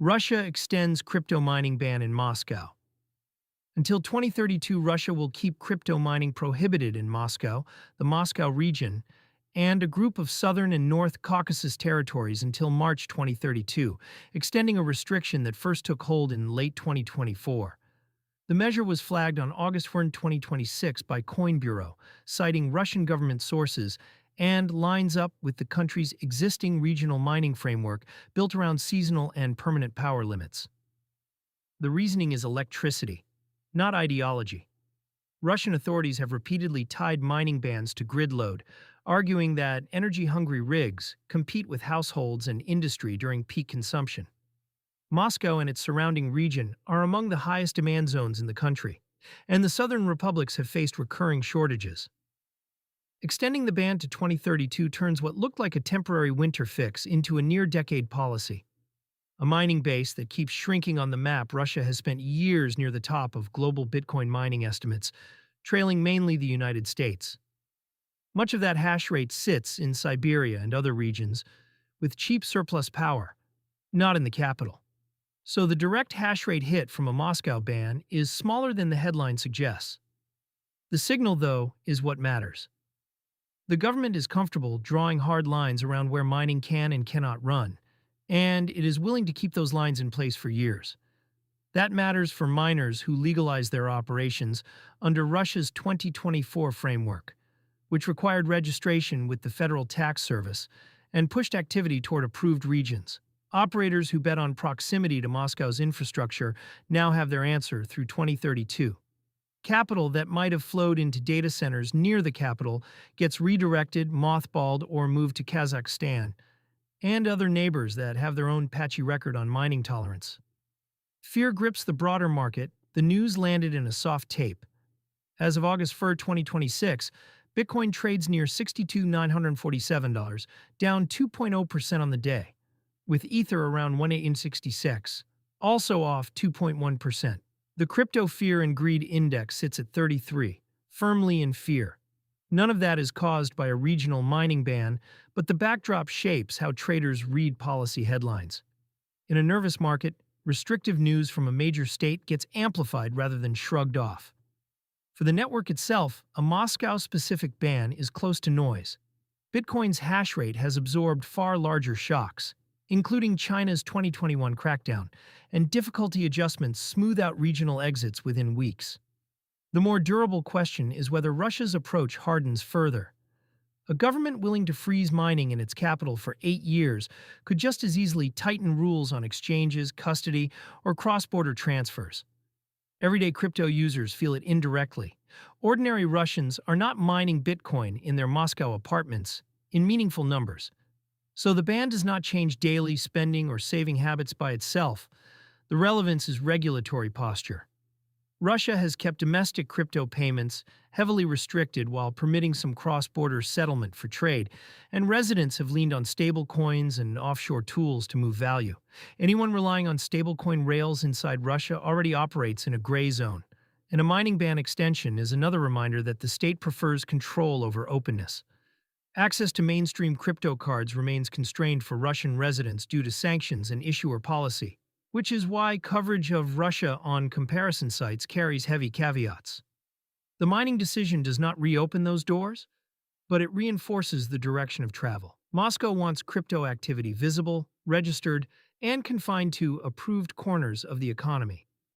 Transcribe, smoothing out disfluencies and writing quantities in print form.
Russia extends crypto mining ban in Moscow. Until 2032, Russia will keep crypto mining prohibited in Moscow, the Moscow region, and a group of southern and North Caucasus territories until March 2032, extending a restriction that first took hold in late 2024. The measure was flagged on August 1, 2026 by Coin Bureau, citing Russian government sources, and lines up with the country's existing regional mining framework built around seasonal and permanent power limits. The reasoning is electricity, not ideology. Russian authorities have repeatedly tied mining bans to grid load, arguing that energy-hungry rigs compete with households and industry during peak consumption. Moscow and its surrounding region are among the highest demand zones in the country, and the southern republics have faced recurring shortages. Extending the ban to 2032 turns what looked like a temporary winter fix into a near-decade policy. A mining base that keeps shrinking on the map, Russia has spent years near the top of global Bitcoin mining estimates, trailing mainly the United States. Much of that hash rate sits in Siberia and other regions, with cheap surplus power, not in the capital. So the direct hash rate hit from a Moscow ban is smaller than the headline suggests. The signal, though, is what matters. The government is comfortable drawing hard lines around where mining can and cannot run, and it is willing to keep those lines in place for years. That matters for miners who legalize their operations under Russia's 2024 framework, which required registration with the Federal Tax Service and pushed activity toward approved regions. Operators who bet on proximity to Moscow's infrastructure now have their answer through 2032. Capital that might have flowed into data centers near the capital gets redirected, mothballed, or moved to Kazakhstan, and other neighbors that have their own patchy record on mining tolerance. Fear grips the broader market. The news landed in a soft tape. As of August 1, 2026, Bitcoin trades near $62,947, down 2.0% on the day, with Ether around 1,866, also off 2.1%. The crypto fear and greed index sits at 33, firmly in fear. None of that is caused by a regional mining ban, but the backdrop shapes how traders read policy headlines. In a nervous market, restrictive news from a major state gets amplified rather than shrugged off. For the network itself, a Moscow-specific ban is close to noise. Bitcoin's hash rate has absorbed far larger shocks, including China's 2021 crackdown, and difficulty adjustments smooth out regional exits within weeks. The more durable question is whether Russia's approach hardens further. A government willing to freeze mining in its capital for 8 years could just as easily tighten rules on exchanges, custody, or cross-border transfers. Everyday crypto users feel it indirectly. Ordinary Russians are not mining Bitcoin in their Moscow apartments in meaningful numbers. So the ban does not change daily spending or saving habits by itself. The relevance is regulatory posture. Russia has kept domestic crypto payments heavily restricted while permitting some cross-border settlement for trade, and residents have leaned on stablecoins and offshore tools to move value. Anyone relying on stablecoin rails inside Russia already operates in a gray zone, and a mining ban extension is another reminder that the state prefers control over openness. Access to mainstream crypto cards remains constrained for Russian residents due to sanctions and issuer policy, which is why coverage of Russia on comparison sites carries heavy caveats. The mining decision does not reopen those doors, but it reinforces the direction of travel. Moscow wants crypto activity visible, registered, and confined to approved corners of the economy.